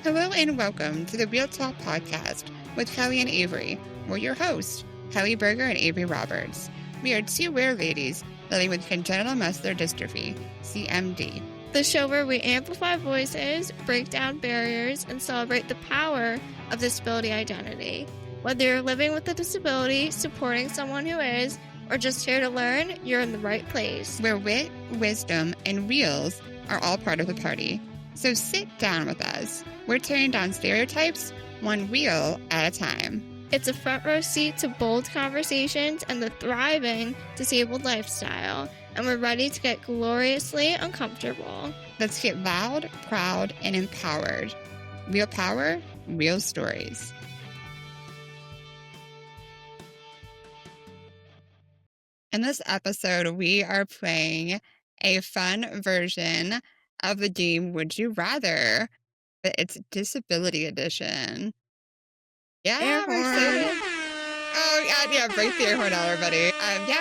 Hello and welcome to the Real Talk podcast with Kelly and Avery. We're your hosts, Kelly Berger and Avery Roberts. We are two rare ladies living with congenital muscular dystrophy, CMD. The show where we amplify voices, break down barriers, and celebrate the power of disability identity. Whether you're living with a disability, supporting someone who is, or just here to learn, you're in the right place. Where wit, wisdom, and reels are all part of the party. So sit down with us. We're tearing down stereotypes, one reel at a time. It's a front row seat to bold conversations and the thriving disabled lifestyle, and we're ready to get gloriously uncomfortable. Let's get loud, proud, and empowered. Real power, real stories. In this episode, we are playing a fun version of the game Would You Rather? It's Disability Edition. Yeah, we're excited. Oh, yeah, break the air horn out, everybody.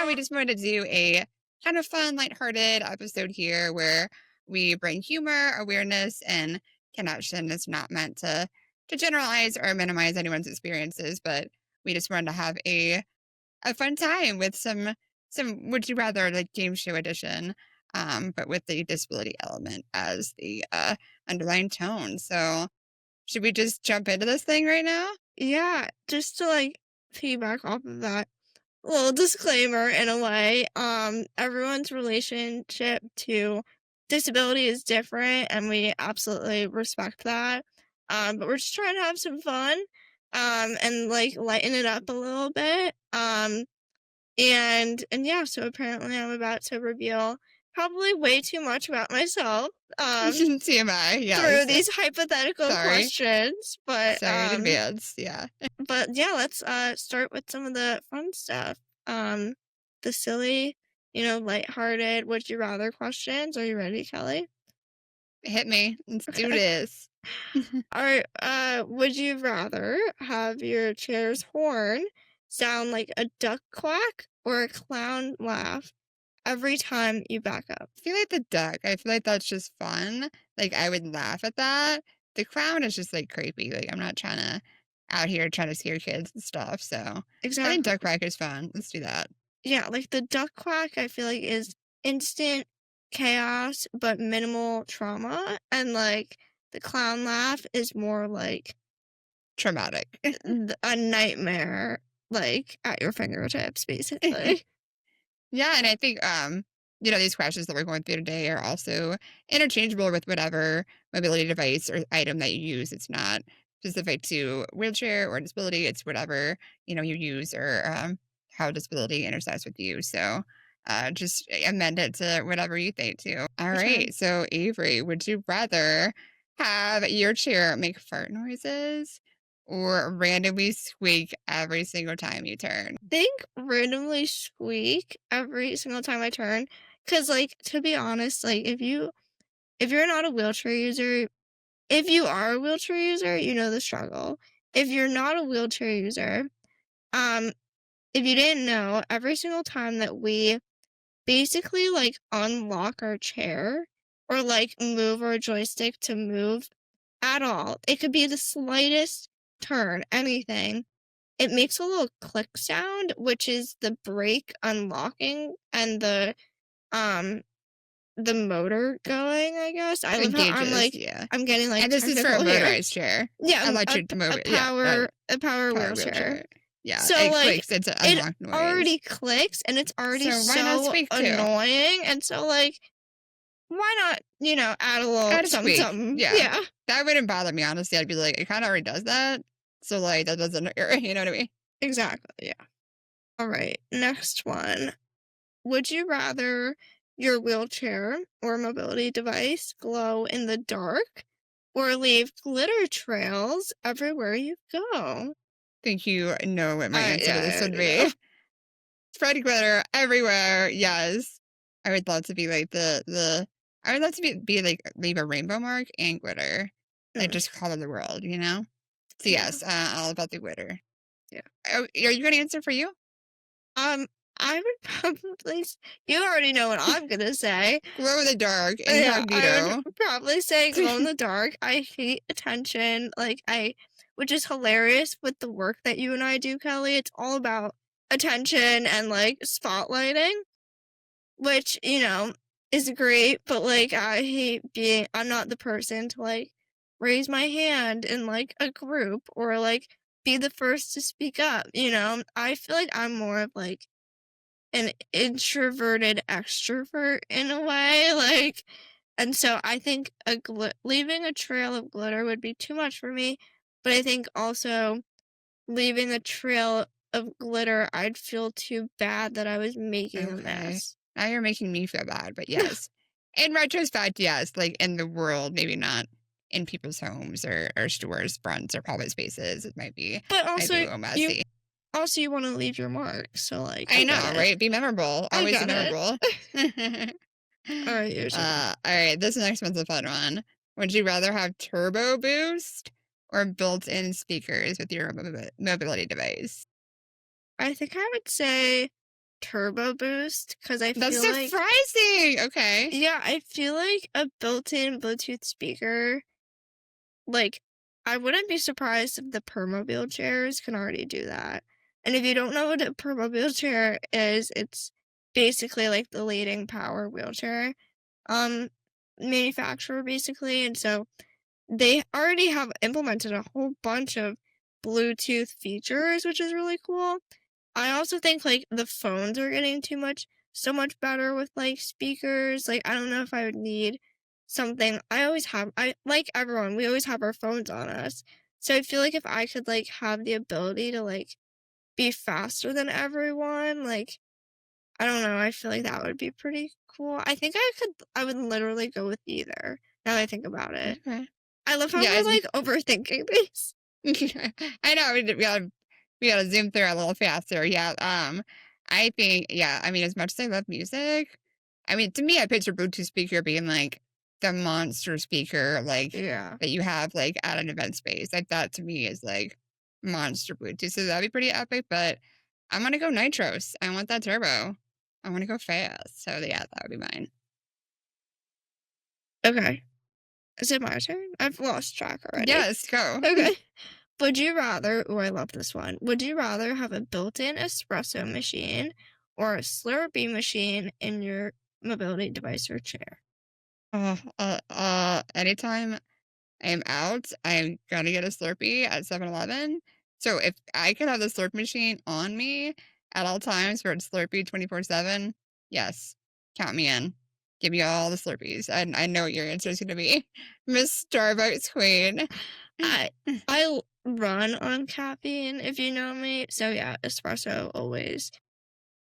We just wanted to do a kind of fun, lighthearted episode here where we bring humor, awareness, and connection. It's not meant to generalize or minimize anyone's experiences, but we just wanted to have a fun time with some Would You Rather, like game show edition, but with the disability element as the underlying tone. So should we just jump into this thing right now? Yeah, just to piggyback off of that little disclaimer in a way, everyone's relationship to disability is different and we absolutely respect that. But we're just trying to have some fun, and lighten it up a little bit. So apparently I'm about to reveal probably way too much about myself. TMI, yeah. Through these hypothetical questions, but sorry in advance, yeah. But yeah, let's start with some of the fun stuff. The silly, lighthearted, would you rather questions. Are you ready, Kelly? Hit me. Let's do this. All right. Would you rather have your chair's horn sound like a duck quack or a clown laugh every time you back up? I feel like the duck. I feel like that's just fun. Like, I would laugh at that. The clown is just, creepy. Like, I'm not out here trying to scare kids and stuff, so... Exactly. I think duck quack is fun. Let's do that. Yeah, the duck quack, I feel like, is instant chaos, but minimal trauma. And, the clown laugh is more, traumatic. A nightmare, at your fingertips, basically. Yeah, and I think, these questions that we're going through today are also interchangeable with whatever mobility device or item that you use. It's not specific to wheelchair or disability. It's whatever, you use or how disability intersects with you. So just amend it to whatever you think too. All right. So Avery, would you rather have your chair make fart noises or randomly squeak every single time you turn? I think randomly squeak every single time I turn. Because, to be honest, if you're not a wheelchair user, if you are a wheelchair user, you know the struggle. If you're not a wheelchair user, if you didn't know, every single time that we basically, unlock our chair or, move our joystick to move at all, it could be the slightest turn, anything, it makes a little click sound, which is the brake unlocking and the motor going, I guess. I love how I'm getting and this is for a motorized chair. Yeah, electric motor. A power wheelchair. Yeah, so it clicks. It's an unlock noise. Already clicks, and it's already so annoying. And so, why not, add a little something. Yeah. That wouldn't bother me, honestly. I'd be like, it kind of already does that. So, that doesn't, you know what I mean? Exactly, yeah. All right, next one. Would you rather your wheelchair or mobility device glow in the dark or leave glitter trails everywhere you go? I think you know what my answer to this would be. Spread glitter everywhere, yes. I would love to be I would love to be leave a rainbow mark and glitter. Just color the world, So yes, all about the glitter. Yeah. Are you going to answer for you? I would probably you already know what I'm gonna say. Glow in the dark, Yeah, I would incognito. probably say glow in the dark. I hate attention, which is hilarious with the work that you and I do, Kelly. It's all about attention and, like, spotlighting, which, is great, but, like, I'm not the person to, like, raise my hand in, like, a group or, like, be the first to speak up, you know? I feel like I'm more of, like, an introverted extrovert in a way, like, and so I think leaving a trail of glitter would be too much for me, but I think also leaving a trail of glitter, I'd feel too bad that I was making a Okay. mess. Now you're making me feel bad, but yes. In retrospect, yes, like in the world, maybe not in people's homes or stores, fronts, or public spaces. It But might be a also, little you messy. also you wanna leave your mark, so, like, I I get know, it. right? Be memorable. I Always be get it. memorable. Alright, your turn. All right. This next one's a fun one. Would you rather have turbo boost or built-in speakers with your mobility device? I think I would say turbo boost because I That's feel like surprising. Okay. yeah, I feel like a built-in Bluetooth speaker, like, I wouldn't be surprised if the Permobil chairs can already do that. And if you don't know what a Permobil chair is, it's basically like the leading power wheelchair um manufacturer basically. And so they already have implemented a whole bunch of Bluetooth features, which is really cool. I also think, like, the phones are getting so much better with, like, speakers, like, I don't know if I would need something I like everyone, we always have our phones on us, so I feel like if I could, like, have the ability to, like, be faster than everyone, like, I don't know, I feel like that would be pretty cool. I would literally go with either, now that I think about it. Okay. I love how Yeah, we're, like, overthinking things. I know we gotta zoom through a little faster. Yeah. I think yeah. I mean, as much as I love music, I mean, to me, I picture Bluetooth speaker being like the monster speaker, like Yeah. that you have like at an event space. Like that to me is like monster Bluetooth. So that'd be pretty epic. But I'm gonna go nitros. I want that turbo. I want to go fast. So yeah, that would be mine. Okay. Is it my turn? I've lost track already. Yes, go. Okay. Would you rather, oh, I love this one. Would you rather have a built-in espresso machine or a Slurpee machine in your mobility device or chair? Anytime I am out, I'm gonna get a Slurpee at 7-Eleven. So if I could have the Slurp machine on me at all times where it's Slurpee 24/7, yes, count me in. Give me all the Slurpees. I know what your answer is gonna be. Miss Starbucks Queen. I run on caffeine if you know me. So yeah, espresso always,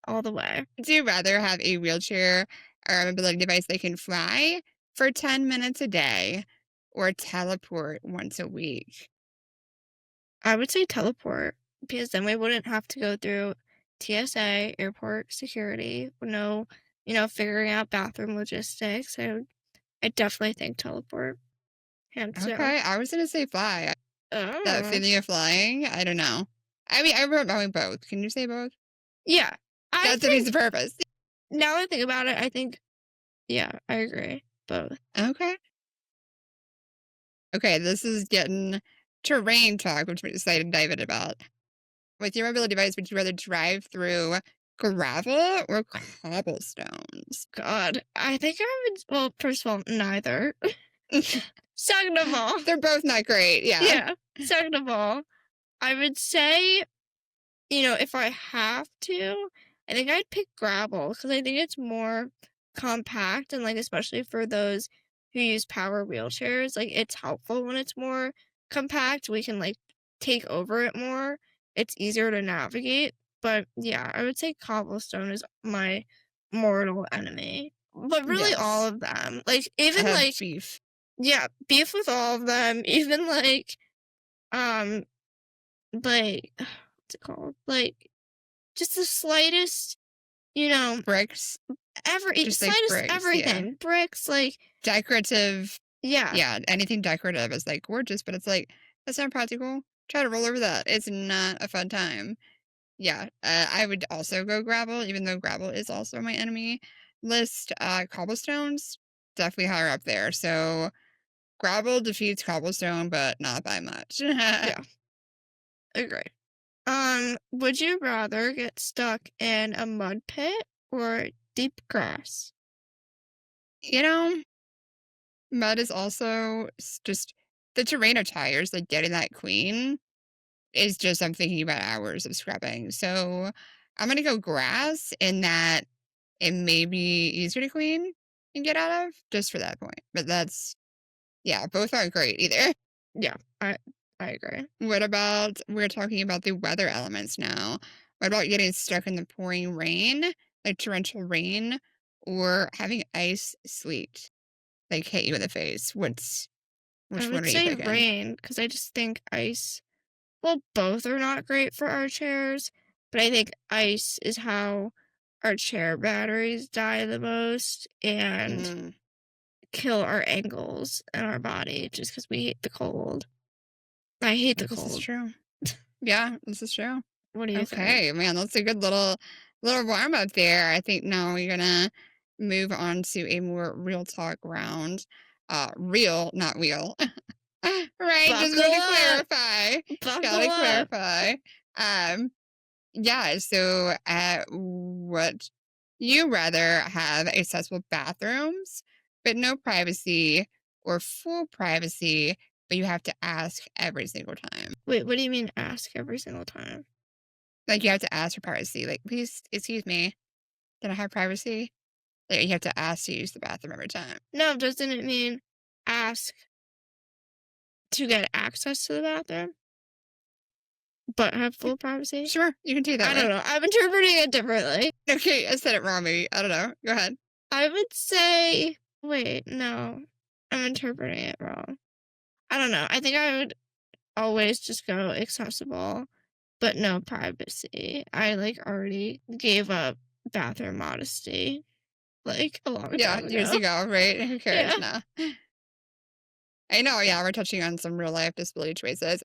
all the way. Do you rather have a wheelchair or a mobility device that can fly for 10 minutes a day or teleport once a week? I would say teleport because then we wouldn't have to go through TSA, airport security, no, figuring out bathroom logistics. I definitely think teleport, hands down. Okay, I was gonna say fly. That Oh. feeling of flying? I don't know. I mean, I wrote down both. Can you say both? Yeah. I That defeats think the purpose. now I think about it, I think yeah, I agree. Both. Okay. Okay, this is getting terrain talk, which I'm excited to dive in about. With your mobility device, would you rather drive through gravel or cobblestones? God. I think I would well, first of all, neither. Second of all, They're both not great. Yeah. yeah. Second of all, I would say, if I have to, I think I'd pick gravel because I think it's more compact and, like, especially for those who use power wheelchairs, like, it's helpful when it's more compact. We can, like, take over it more. It's easier to navigate. But yeah, I would say cobblestone is my mortal enemy. But really all Yes. of them. Like, I even have like, beef. yeah, beef with all of them. Even like, um, like, what's it called? Like, just the slightest, you know, Bricks. Just like slightest bricks. Yeah. everything. Bricks, like, Decorative. yeah. Yeah. Anything decorative is like gorgeous, but it's like, that's not practical. Try to roll over that. It's not a fun time. Yeah, I would also go gravel, even though gravel is also my enemy list. Cobblestones, definitely higher up there. So gravel defeats cobblestone, but not by much. Yeah, agree. Would you rather get stuck in a mud pit or deep grass? You know, mud is also just the terrain of tires, like getting that clean is just, I'm thinking about hours of scrubbing. So I'm going to go grass in that it may be easier to clean and get out of just for that point. But that's, yeah, both aren't great either. Yeah, I agree. What about, we're talking about the weather elements now. What about getting stuck in the pouring rain, like torrential rain, or having ice sleet, like hit you in the face? I Which one would are you say picking? rain because I just think ice. Well, both are not great for our chairs, but I think ice is how our chair batteries die the most and Mm, kill our ankles and our body just because we hate the cold. I hate the this is cold. true. Yeah, this is true. What do you think? Okay, man, that's a good little warm up there. I think now we're gonna move on to a more real talk round. Real, not wheel. Right? Just Buckle wanted to up! clarify. Buckle Gotta up! clarify. Um, yeah, so would you rather have accessible bathrooms, but no privacy, or full privacy, but you have to ask every single time? Wait, what do you mean ask every single time? Like, you have to ask for privacy. Like, "Please, excuse me, can I have privacy?" Like, you have to ask to use the bathroom every time. No, doesn't it mean ask to get access to the bathroom, but have Yeah, full privacy? sure, you can do it that I don't way. know. I'm interpreting it differently. Okay, I said it wrong maybe. I don't know. Go ahead. I would say, wait, no, I'm interpreting it wrong. I don't know. I think I would always just go accessible, but no privacy. I like already gave up bathroom modesty like a long Yeah, time years ago. ago, right? Who cares Yeah. now? I know, yeah, we're touching on some real life disability choices.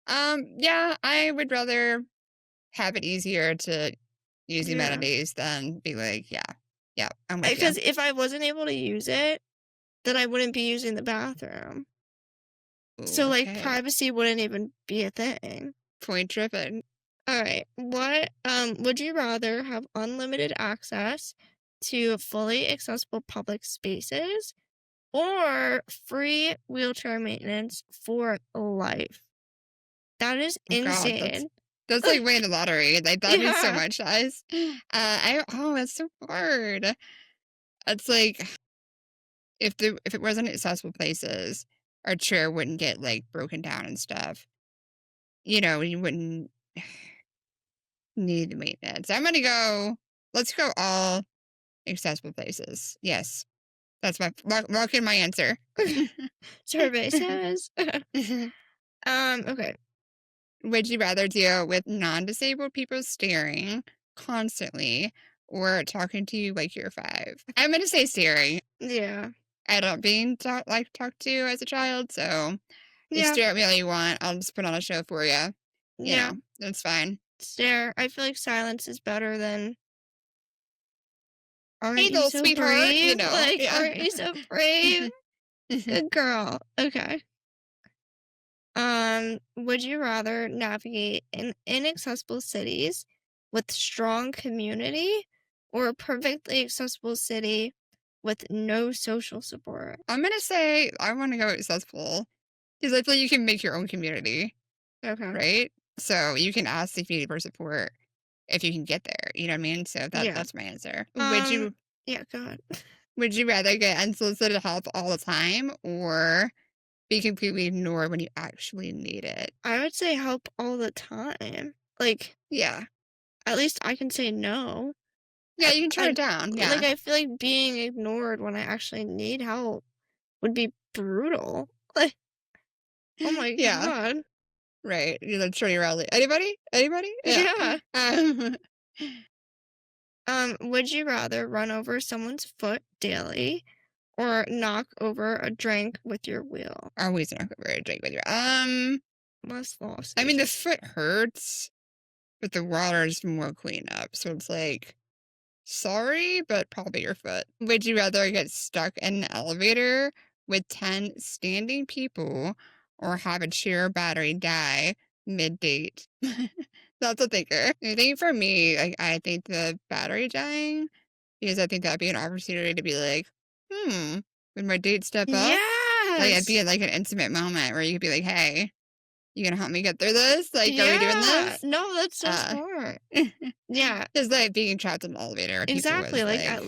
Yeah, I would rather have it easier to use the Yeah. amenities than be like, yeah, yeah, I'm with you. Because if I wasn't able to use it, then I wouldn't be using the bathroom. Ooh, So like okay. privacy wouldn't even be a thing. Point driven. All right. What would you rather have unlimited access to fully accessible public spaces or free wheelchair maintenance for life? That is Oh God, that's insane. that's like winning the lottery. Like that means so Yeah. much, guys. It's so hard. It's like if it wasn't accessible places, our chair wouldn't get like broken down and stuff. You know, you wouldn't need the maintenance. Let's go all accessible places. Yes. That's my lock in my answer. Survey says. Okay. Would you rather deal with non-disabled people staring constantly or talking to you like you're five? I'm gonna say staring. Yeah. I don't being talked to as a child, so you Yeah. stare at me all you want. I'll just put on a show for you. You Yeah. know, that's fine. Stare. I feel like silence is better than Hey, aren't you little so sweetheart. You brave? know, Like, yeah. aren't you so brave? Good girl. Okay. Would you rather navigate in inaccessible cities with strong community or a perfectly accessible city with no social support? I'm gonna say I want to go accessible because I feel you can make your own community, Okay. right? So you can ask the community for support if you can get there. You know what I mean? So Yeah. that's my answer. Um, yeah, go ahead. Would you rather get unsolicited help all the time or be completely ignored when you actually need it? I would say help all the time. Like, Yeah. at least I can say no. Yeah, you can turn I it down. like Yeah. I feel like being ignored when I actually need help would be brutal. Like, oh my Yeah. god. Right. You're like turning around like, anybody? Anybody? Yeah. Yeah. Um, Would you rather run over someone's foot daily or knock over a drink with your wheel? always not going to drink with you. Less I mean, the sausages. foot hurts, but the water is more cleanup. So it's like, sorry, but probably your foot. Would you rather get stuck in an elevator with 10 standing people or have a chair battery die mid date? That's a thinker. I think for me, I think the battery dying, because I think that'd be an opportunity to be like, would my date step up? Like, it'd be Yes. like an intimate moment where you could be like, hey, you gonna help me get through this? Like, are we doing Yeah. this? No, that's so Uh, smart. Yeah, It's like being trapped in an elevator with people exactly. was Like like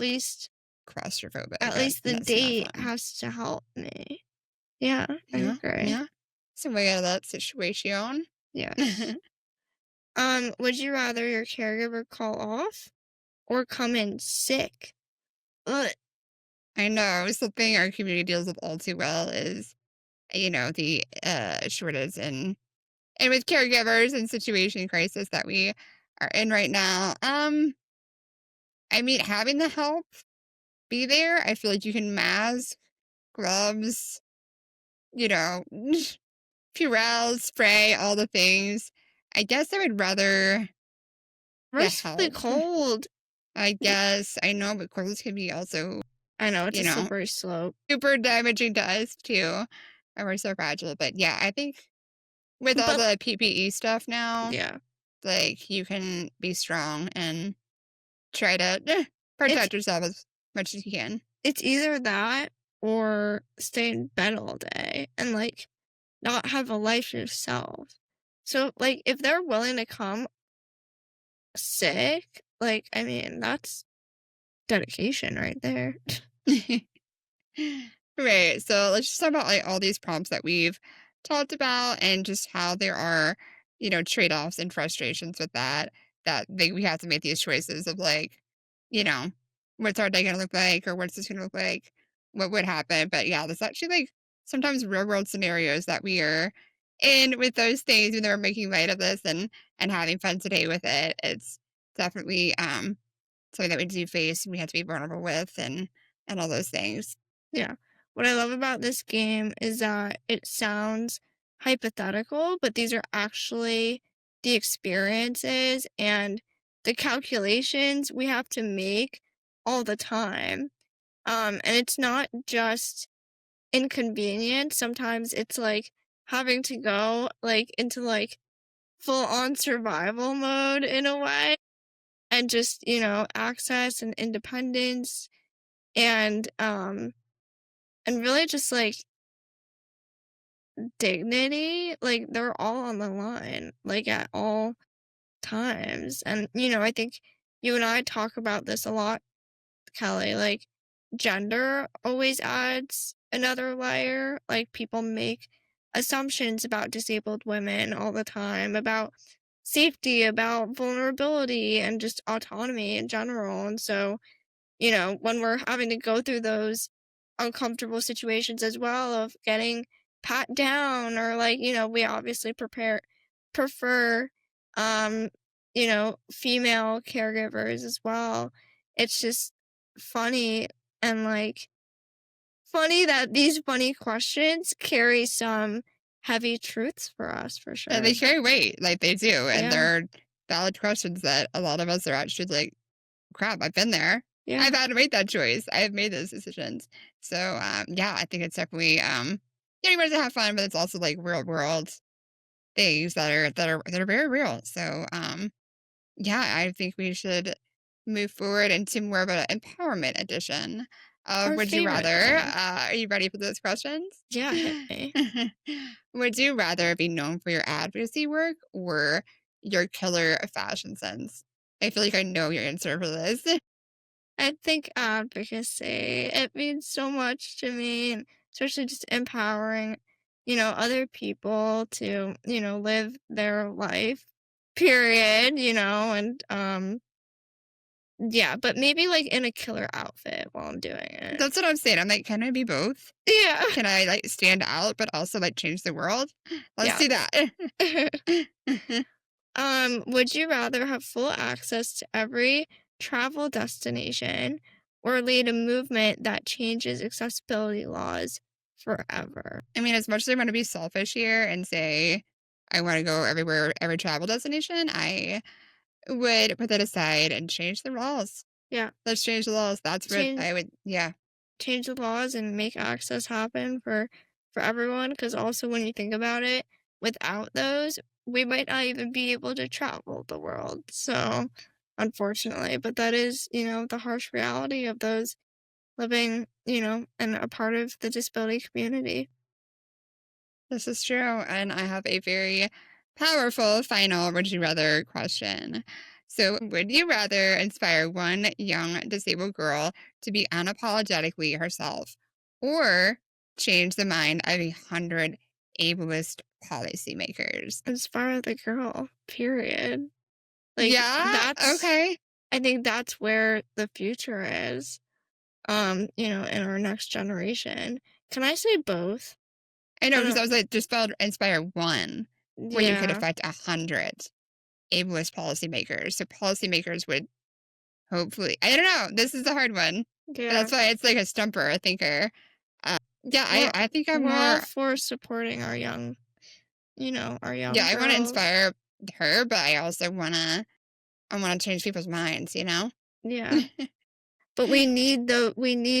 claustrophobic. at least the That's not date fun. has to help me. Yeah, I Yeah, agree. yeah. So way out of that situation. Yes. Would you rather your caregiver call off or come in sick? Ugh. I know something our community deals with all too well is, the shortage and with caregivers and situation crisis that we are in right now. I mean, having the help be there, I feel like you can mask, gloves, you know, Purell, spray, all the things. I guess I would rather the Mercifully help. cold. I guess I know, but colds can be also, I know it's you a know, slippery slope. super damaging to us too. And we're so fragile. But yeah, I think with all But the PPE stuff now, yeah, like you can be strong and try to it's protect yourself as much as you can. it's either that or stay in bed all day and like not have a life yourself. So like if they're willing to come sick, like I mean that's dedication right there. Right. So let's just talk about like all these prompts that we've talked about and just how there are, trade-offs and frustrations with we have to make these choices of like, you know, what's our day gonna look like or what's this gonna look like? What would happen? But yeah, there's actually like sometimes real world scenarios that we are in with those things when they're making light of this and having fun today with it. It's definitely something that we do face and we have to be vulnerable with and all those things. Yeah. What I love about this game is that it sounds hypothetical, but these are actually the experiences and the calculations we have to make all the time. And it's not just inconvenient. Sometimes it's like having to go like into like full on survival mode in a way and just, access and independence and and really just like dignity, like, they're all on the line, like, at all times, and, I think you and I talk about this a lot, Kelly, like, gender always adds another layer, like, people make assumptions about disabled women all the time, about safety, about vulnerability, and just autonomy in general, and so when we're having to go through those uncomfortable situations as well of getting pat down or like, we obviously prefer female caregivers as well. It's just funny and like funny that these funny questions carry some heavy truths for us for And sure. they carry weight, like they do, and Yeah. they're valid questions that a lot of us are actually like, "Crap, I've been there. Yeah. I've had to make that choice. I have made those decisions." So, yeah, I think it's definitely, you want to have fun, but it's also like real world things that are very real. So, yeah, I think we should move forward into more of an empowerment edition of Our Would You favorite Rather. thing. Are you ready for those questions? Yeah, hit me. Would you rather be known for your advocacy work or your killer fashion sense? I feel like I know your answer for this. I think advocacy, it means so much to me, and especially just empowering, other people to, live their life, period, and yeah, but maybe like in a killer outfit while I'm doing it. That's what I'm saying. I'm like, can I be both? Yeah. Can I like stand out, but also like change the world? Let's Yeah. do that. Would you rather have full access to every travel destination or lead a movement that changes accessibility laws forever? I mean, as much as I want to be selfish here and say I want to go everywhere, every travel destination, I would put that aside and change the laws. Yeah. Let's change the laws. That's what Change I would, yeah. change the laws and make access happen for everyone. Because also when you think about it, without those, we might not even be able to travel the world. So, unfortunately, but that is, the harsh reality of those living, and a part of the disability community. This is true. And I have a very powerful final would you rather question. So, would you rather inspire one young disabled girl to be unapologetically herself or change the mind of 100 ableist policymakers? Inspire the girl, period. Like Yeah. Okay. I think that's where the future is. In our next generation. Can I say both? I know I because don't I was like, just spelled inspire one when you could Yeah, affect 100 ableist policymakers. So, policymakers would hopefully, I don't know. This is a hard one. yeah. That's why it's like a stumper, a thinker. Yeah, We're I think I'm we're all more, for supporting our yeah, young I want to girls. inspire her, but I also I want to change people's minds, you know? Yeah. But we need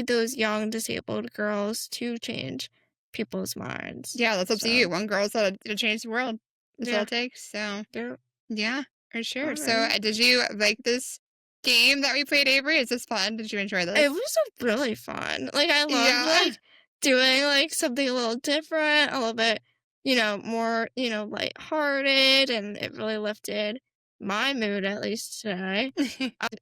those young disabled girls to change people's minds. Yeah, that's up to you. So, One girl's to change the world. That's all yeah. it takes. So, Yeah. yeah, for sure. All So, right. did you like this game that we played, Avery? Is this fun? Did you enjoy It this? was a really fun. Like, I loved, Yeah. doing, something a little different, a little bit, more, lighthearted, and it really lifted my mood, at least today.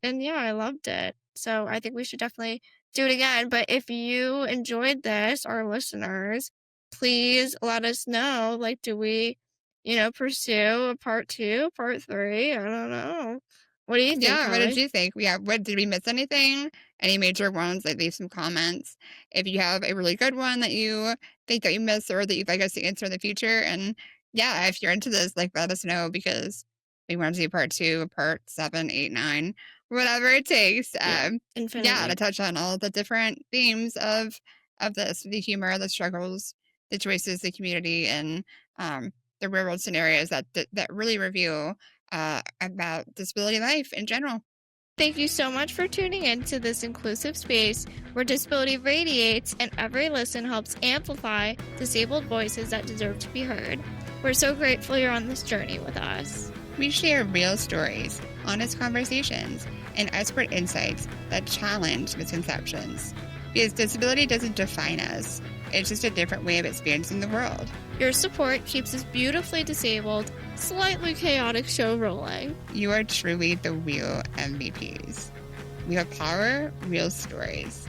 And yeah, I loved it. So I think we should definitely do it again. But if you enjoyed this, our listeners, please let us know. Like, do we, pursue a part two, part three? I don't know. What do you think, Yeah, what did Kelly? you think? Yeah, what did we miss anything? Any major ones? Like leave some comments. If you have a really good one that you think that you missed or that you'd like us to answer in the future. And yeah, if you're into this, like let us know because we want to do part two, part 7, 8, 9, whatever it takes. Yeah, Yeah, to infinity. touch on all the different themes of this, the humor, the struggles, the choices, the community, and the real world scenarios that really reveal about disability life in general. Thank you so much for tuning in to this inclusive space where disability radiates and every listen helps amplify disabled voices that deserve to be heard. We're so grateful you're on this journey with us. We share real stories, honest conversations, and expert insights that challenge misconceptions. Because disability doesn't define us, it's just a different way of experiencing the world. Your support keeps this beautifully disabled, slightly chaotic show rolling. You are truly the real MVPs. We have power, real stories.